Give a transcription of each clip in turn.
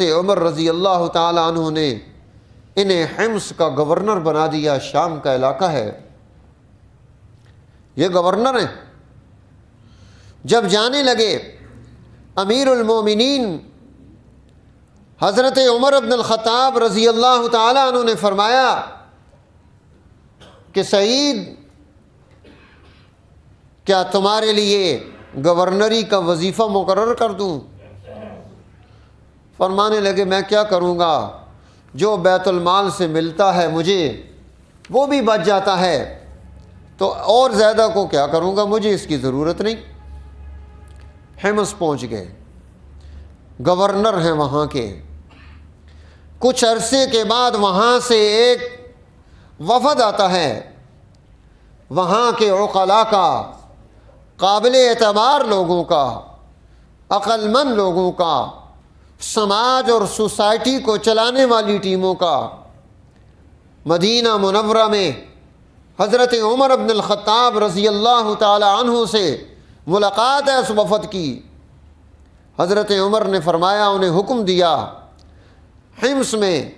عمر رضی اللہ تعالی عنہ نے انہیں حمص کا گورنر بنا دیا، شام کا علاقہ ہے، یہ گورنر ہیں۔ جب جانے لگے امیر المومنین حضرت عمر بن الخطاب رضی اللہ تعالی عنہ نے فرمایا کہ سعید، کیا تمہارے لیے گورنری کا وظیفہ مقرر کر دوں؟ فرمانے لگے میں کیا کروں گا، جو بیت المال سے ملتا ہے مجھے وہ بھی بچ جاتا ہے، تو اور زیادہ کو کیا کروں گا، مجھے اس کی ضرورت نہیں۔ حمص پہنچ گئے، گورنر ہیں وہاں کے۔ کچھ عرصے کے بعد وہاں سے ایک وفد آتا ہے، وہاں کے عقلاء کا، قابل اعتبار لوگوں کا، عقل مند لوگوں کا، سماج اور سوسائٹی کو چلانے والی ٹیموں کا۔ مدینہ منورہ میں حضرت عمر بن الخطاب رضی اللہ تعالی عنہ سے ملاقات ہے اس وفد کی۔ حضرت عمر نے فرمایا، انہیں حکم دیا، حمص میں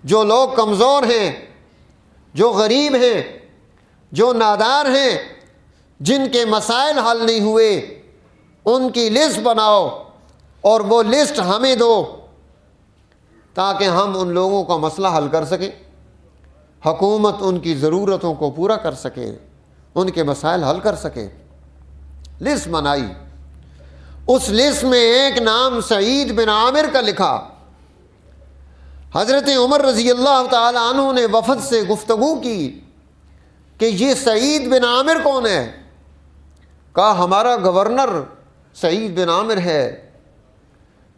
جو لوگ کمزور ہیں، جو غریب ہیں، جو نادار ہیں، جن کے مسائل حل نہیں ہوئے، ان کی لسٹ بناؤ اور وہ لسٹ ہمیں دو تاکہ ہم ان لوگوں کا مسئلہ حل کر سکیں، حکومت ان کی ضرورتوں کو پورا کر سکے، ان کے مسائل حل کر سکے۔ لسٹ بنائی، اس لسٹ میں ایک نام سعید بن عامر کا لکھا۔ حضرت عمر رضی اللہ تعالی عنہ نے وفد سے گفتگو کی کہ یہ سعید بن عامر کون ہے؟ کہا ہمارا گورنر سعید بن عامر ہے۔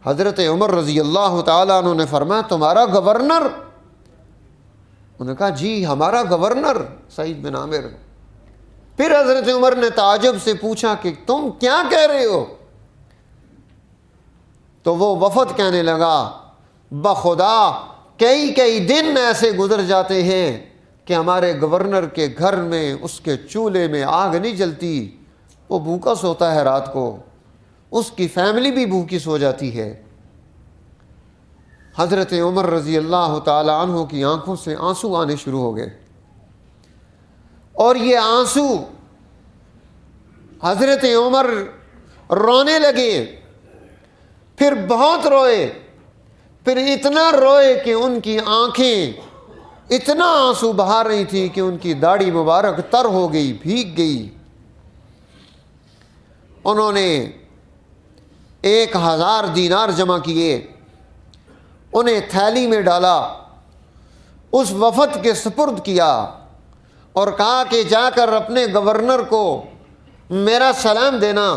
حضرت عمر رضی اللہ تعالی عنہ نے فرمایا تمہارا گورنر؟ انہوں نے کہا جی ہمارا گورنر سعید بن عامر۔ پھر حضرت عمر نے تعجب سے پوچھا کہ تم کیا کہہ رہے ہو؟ تو وہ وفد کہنے لگا بخدا کئی دن ایسے گزر جاتے ہیں کہ ہمارے گورنر کے گھر میں اس کے چولہے میں آگ نہیں جلتی، وہ بھوکا سوتا ہے رات کو، اس کی فیملی بھی بھوکی سو جاتی ہے۔ حضرت عمر رضی اللہ تعالی عنہ کی آنکھوں سے آنسو آنے شروع ہو گئے، اور یہ آنسو حضرت عمر رونے لگے، پھر بہت روئے، پھر اتنا روئے کہ ان کی آنکھیں اتنا آنسو بہا رہی تھی کہ ان کی داڑھی مبارک تر ہو گئی، بھیگ گئی۔ انہوں نے 1000 دینار جمع کیے، انہیں تھیلی میں ڈالا، اس وفد کے سپرد کیا اور کہا کہ جا کر اپنے گورنر کو میرا سلام دینا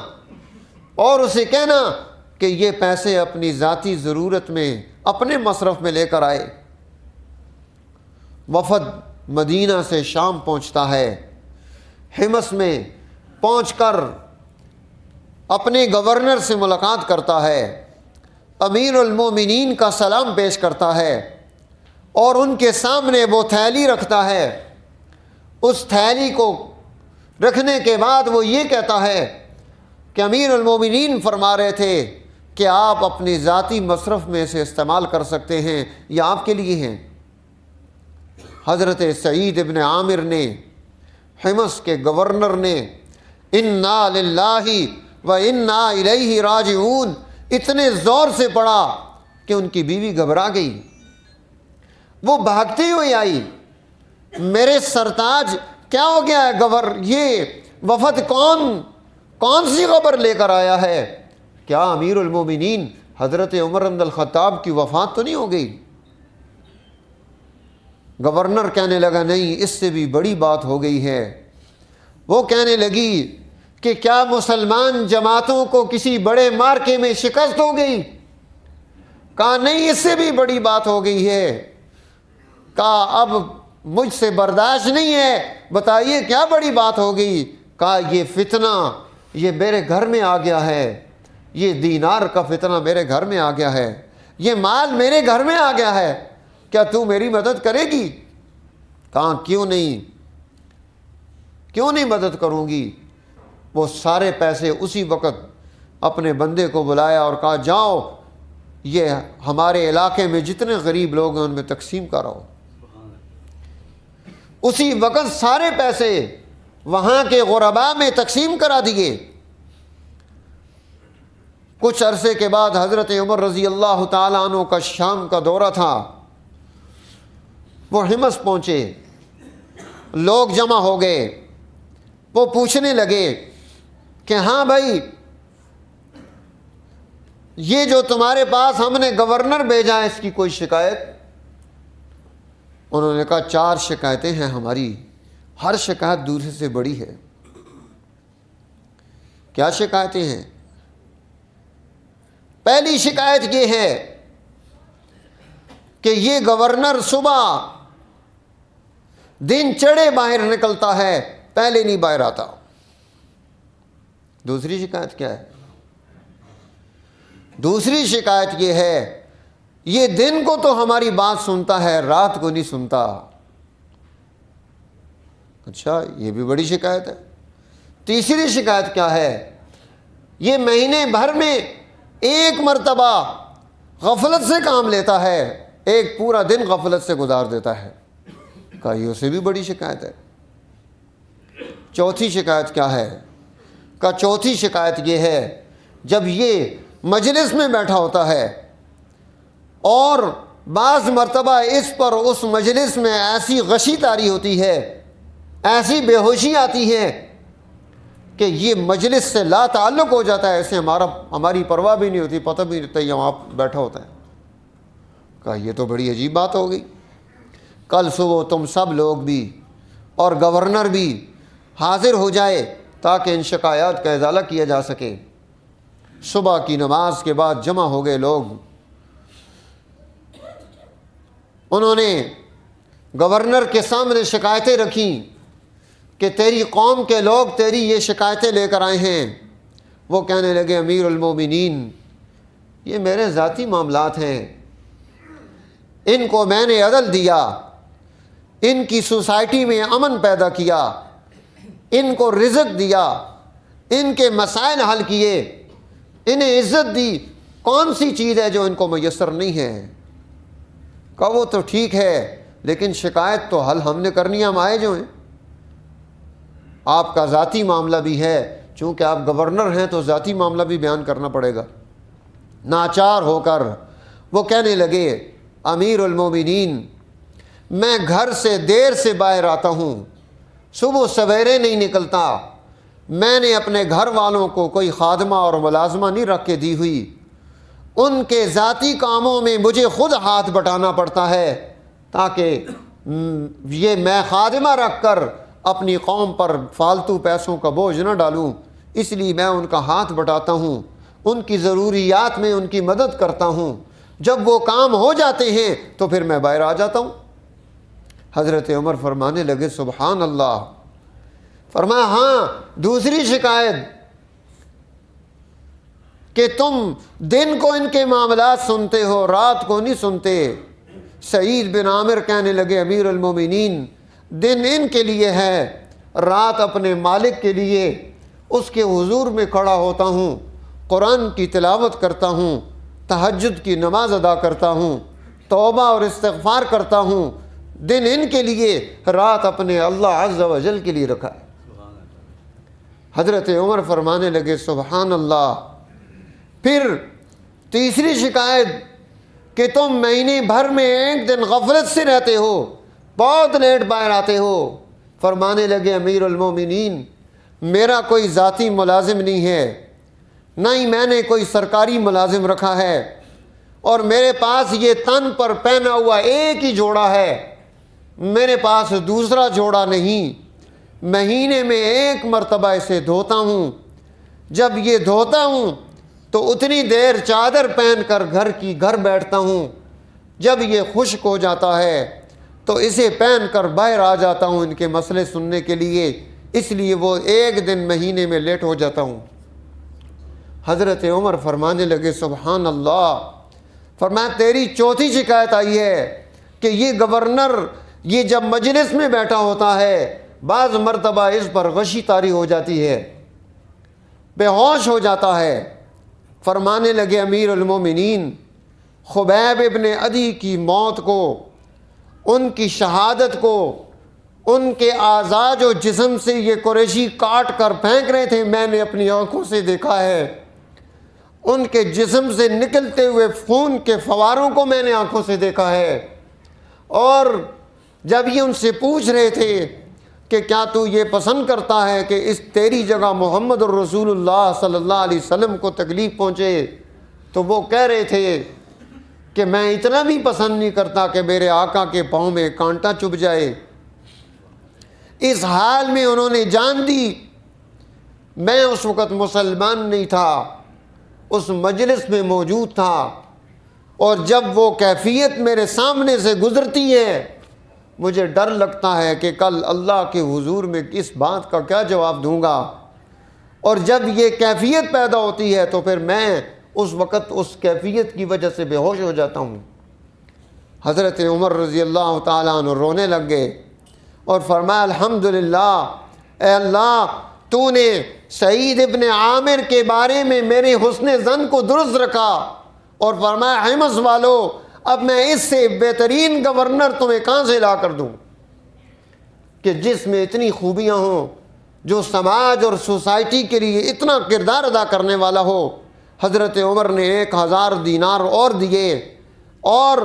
اور اسے کہنا کہ یہ پیسے اپنی ذاتی ضرورت میں اپنے مصرف میں لے کر آئے۔ وفد مدینہ سے شام پہنچتا ہے، حمص میں پہنچ کر اپنے گورنر سے ملاقات کرتا ہے، امیر المومنین کا سلام پیش کرتا ہے اور ان کے سامنے وہ تھیلی رکھتا ہے۔ اس تھیلی کو رکھنے کے بعد وہ یہ کہتا ہے کہ امیر المومنین فرما رہے تھے کہ آپ اپنی ذاتی مصرف میں سے استعمال کر سکتے ہیں، یہ آپ کے لیے ہیں۔ حضرت سعید ابن عامر نے، حمص کے گورنر نے انا للہ و انا الیہ راجعون اتنے زور سے پڑھا کہ ان کی بیوی گھبرا گئی، وہ بھاگتی ہوئی آئی، میرے سرتاج کیا ہو گیا ہے یہ وفد کون سی خبر لے کر آیا ہے؟ کیا امیر المومنین حضرت عمر بن الخطاب کی وفات تو نہیں ہو گئی؟ گورنر کہنے لگا نہیں، اس سے بھی بڑی بات ہو گئی ہے۔ وہ کہنے لگی کہ کیا مسلمان جماعتوں کو کسی بڑے مارکے میں شکست ہو گئی؟ کہا نہیں، اس سے بھی بڑی بات ہو گئی ہے۔ کہا اب مجھ سے برداشت نہیں ہے، بتائیے کیا بڑی بات ہو گئی؟ کہا یہ فتنہ یہ میرے گھر میں آ گیا ہے، یہ دینار کا فتنہ میرے گھر میں آ گیا ہے، یہ مال میرے گھر میں آ گیا ہے، کیا تو میری مدد کرے گی؟ کہا کیوں نہیں مدد کروں گی۔ وہ سارے پیسے اسی وقت اپنے بندے کو بلایا اور کہا جاؤ یہ ہمارے علاقے میں جتنے غریب لوگ ہیں ان میں تقسیم کرو۔ اسی وقت سارے پیسے وہاں کے غرباء میں تقسیم کرا دیے۔ کچھ عرصے کے بعد حضرت عمر رضی اللہ تعالیٰ عنہ کا شام کا دورہ تھا، وہ حمص پہنچے، لوگ جمع ہو گئے، وہ پوچھنے لگے کہ ہاں بھائی یہ جو تمہارے پاس ہم نے گورنر بھیجا ہے اس کی کوئی شکایت؟ انہوں نے کہا 4 شکایتیں ہیں ہماری، ہر شکایت دوسرے سے بڑی ہے۔ کیا شکایتیں ہیں؟ پہلی شکایت یہ ہے کہ یہ گورنر صبح دن چڑھے باہر نکلتا ہے، پہلے نہیں باہر آتا۔ دوسری شکایت کیا ہے؟ دوسری شکایت یہ ہے یہ دن کو تو ہماری بات سنتا ہے، رات کو نہیں سنتا۔ اچھا، یہ بھی بڑی شکایت ہے۔ تیسری شکایت کیا ہے؟ یہ مہینے بھر میں ایک مرتبہ غفلت سے کام لیتا ہے، ایک پورا دن غفلت سے گزار دیتا ہے۔ کہا یہ اسے بھی بڑی شکایت ہے۔ چوتھی شکایت کیا ہے؟ کہا چوتھی شکایت یہ ہے جب یہ مجلس میں بیٹھا ہوتا ہے اور بعض مرتبہ اس پر اس مجلس میں ایسی غشی طاری ہوتی ہے، ایسی بے ہوشی آتی ہے کہ یہ مجلس سے لا تعلق ہو جاتا ہے، اسے ہماری پرواہ بھی نہیں ہوتی، پتہ بھی نہیں ہوتا یہ وہاں بیٹھا ہوتا ہے۔ کہا یہ تو بڑی عجیب بات ہو گئی، کل صبح تم سب لوگ بھی اور گورنر بھی حاضر ہو جائے تاکہ ان شکایات کا ازالہ کیا جا سکے۔ صبح کی نماز کے بعد جمع ہو گئے لوگ، انہوں نے گورنر کے سامنے شکایتیں رکھیں کہ تیری قوم کے لوگ تیری یہ شکایتیں لے کر آئے ہیں۔ وہ کہنے لگے امیر المومنین یہ میرے ذاتی معاملات ہیں، ان کو میں نے عدل دیا، ان کی سوسائٹی میں امن پیدا کیا، ان کو رزق دیا، ان کے مسائل حل کیے، انہیں عزت دی، کون سی چیز ہے جو ان کو میسر نہیں ہے؟ کہا وہ تو ٹھیک ہے لیکن شکایت تو حل ہم نے کرنی ہے، ہم آئے جو ہیں۔ آپ کا ذاتی معاملہ بھی ہے، چونکہ آپ گورنر ہیں تو ذاتی معاملہ بھی بیان کرنا پڑے گا۔ ناچار ہو کر وہ کہنے لگے امیر المومنین میں گھر سے دیر سے باہر آتا ہوں، صبح سویرے نہیں نکلتا، میں نے اپنے گھر والوں کو کوئی خادمہ اور ملازمہ نہیں رکھ کے دی ہوئی، ان کے ذاتی کاموں میں مجھے خود ہاتھ بٹانا پڑتا ہے تاکہ یہ میں خادمہ رکھ کر اپنی قوم پر فالتو پیسوں کا بوجھ نہ ڈالوں، اس لیے میں ان کا ہاتھ بٹاتا ہوں، ان کی ضروریات میں ان کی مدد کرتا ہوں، جب وہ کام ہو جاتے ہیں تو پھر میں باہر آ جاتا ہوں۔ حضرت عمر فرمانے لگے سبحان اللہ۔ فرمایا ہاں دوسری شکایت کہ تم دن کو ان کے معاملات سنتے ہو، رات کو نہیں سنتے۔ سعید بن عامر کہنے لگے امیر المومنین دن ان کے لیے ہے، رات اپنے مالک کے لیے، اس کے حضور میں کھڑا ہوتا ہوں، قرآن کی تلاوت کرتا ہوں، تہجد کی نماز ادا کرتا ہوں، توبہ اور استغفار کرتا ہوں، دن ان کے لیے، رات اپنے اللہ عز و جل کے لیے رکھا ہے۔ حضرت عمر فرمانے لگے سبحان اللہ۔ پھر تیسری شکایت کہ تم مہینے بھر میں ایک دن غفلت سے رہتے ہو، بہت لیٹ باہر آتے ہو۔ فرمانے لگے امیر المومنین میرا کوئی ذاتی ملازم نہیں ہے، نہ ہی میں نے کوئی سرکاری ملازم رکھا ہے، اور میرے پاس یہ تن پر پہنا ہوا ایک ہی جوڑا ہے، میرے پاس دوسرا جوڑا نہیں۔ مہینے میں ایک مرتبہ اسے دھوتا ہوں، جب یہ دھوتا ہوں تو اتنی دیر چادر پہن کر گھر بیٹھتا ہوں، جب یہ خشک ہو جاتا ہے تو اسے پہن کر باہر آ جاتا ہوں ان کے مسئلے سننے کے لیے، اس لیے وہ ایک دن مہینے میں لیٹ ہو جاتا ہوں۔ حضرت عمر فرمانے لگے سبحان اللہ۔ فرمایا تیری چوتھی شکایت آئی ہے کہ یہ گورنر یہ جب مجلس میں بیٹھا ہوتا ہے بعض مرتبہ اس پر غشی طاری ہو جاتی ہے، بے ہوش ہو جاتا ہے۔ فرمانے لگے امیر المومنین خبیب ابن عدی کی موت کو، ان کی شہادت کو، ان کے اعضاء جو جسم سے یہ قریشی کاٹ کر پھینک رہے تھے، میں نے اپنی آنکھوں سے دیکھا ہے۔ ان کے جسم سے نکلتے ہوئے خون کے فواروں کو میں نے آنکھوں سے دیکھا ہے۔ اور جب یہ ان سے پوچھ رہے تھے کہ کیا تو یہ پسند کرتا ہے کہ اس تیری جگہ محمد الرسول اللہ صلی اللہ علیہ وسلم کو تکلیف پہنچے، تو وہ کہہ رہے تھے کہ میں اتنا بھی پسند نہیں کرتا کہ میرے آقا کے پاؤں میں کانٹا چبھ جائے۔ اس حال میں انہوں نے جان دی۔ میں اس وقت مسلمان نہیں تھا، اس مجلس میں موجود تھا، اور جب وہ کیفیت میرے سامنے سے گزرتی ہے مجھے ڈر لگتا ہے کہ کل اللہ کے حضور میں اس بات کا کیا جواب دوں گا، اور جب یہ کیفیت پیدا ہوتی ہے تو پھر میں اس وقت اس کیفیت کی وجہ سے بے ہوش ہو جاتا ہوں۔ حضرت عمر رضی اللہ تعالیٰ عنہ رونے لگ گئے اور فرمایا الحمدللہ، اے اللہ تو نے سعید ابن عامر کے بارے میں میرے حسن ظن کو درست رکھا، اور فرمایا حمص والو اب میں اس سے بہترین گورنر تمہیں کہاں سے لا کر دوں کہ جس میں اتنی خوبیاں ہوں، جو سماج اور سوسائٹی کے لیے اتنا کردار ادا کرنے والا ہو۔ حضرت عمر نے 1000 دینار اور دیے، اور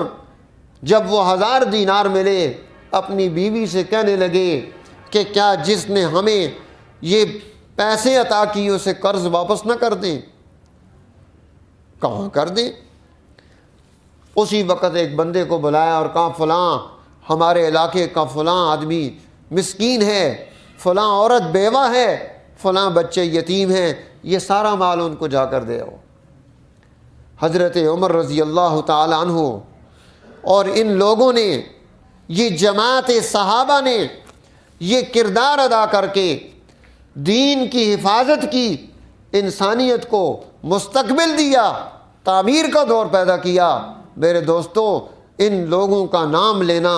جب وہ 1000 دینار ملے اپنی بیوی سے کہنے لگے کہ کیا جس نے ہمیں یہ پیسے عطا کیے اسے قرض واپس نہ کر دیں؟ کہاں کر دیں؟ اسی وقت ایک بندے کو بلایا اور کہا فلاں ہمارے علاقے کا فلاں آدمی مسکین ہے، فلاں عورت بیوہ ہے، فلاں بچے یتیم ہیں، یہ سارا مال ان کو جا کر دے آؤ۔ حضرت عمر رضی اللہ تعالی عنہ اور ان لوگوں نے، یہ جماعت صحابہ نے یہ کردار ادا کر کے دین کی حفاظت کی، انسانیت کو مستقبل دیا، تعمیر کا دور پیدا کیا۔ میرے دوستو، ان لوگوں کا نام لینا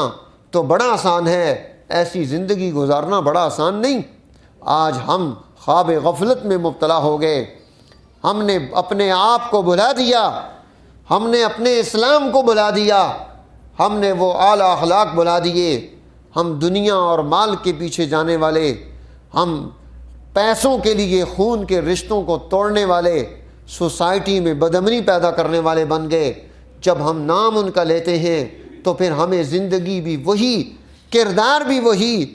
تو بڑا آسان ہے، ایسی زندگی گزارنا بڑا آسان نہیں۔ آج ہم خواب غفلت میں مبتلا ہو گئے، ہم نے اپنے آپ کو بھلا دیا، ہم نے اپنے اسلام کو بھلا دیا، ہم نے وہ اعلیٰ اخلاق بھلا دیے، ہم دنیا اور مال کے پیچھے جانے والے، ہم پیسوں کے لیے خون کے رشتوں کو توڑنے والے، سوسائٹی میں بدامنی پیدا کرنے والے بن گئے۔ جب ہم نام ان کا لیتے ہیں تو پھر ہمیں زندگی بھی وہی، کردار بھی وہی،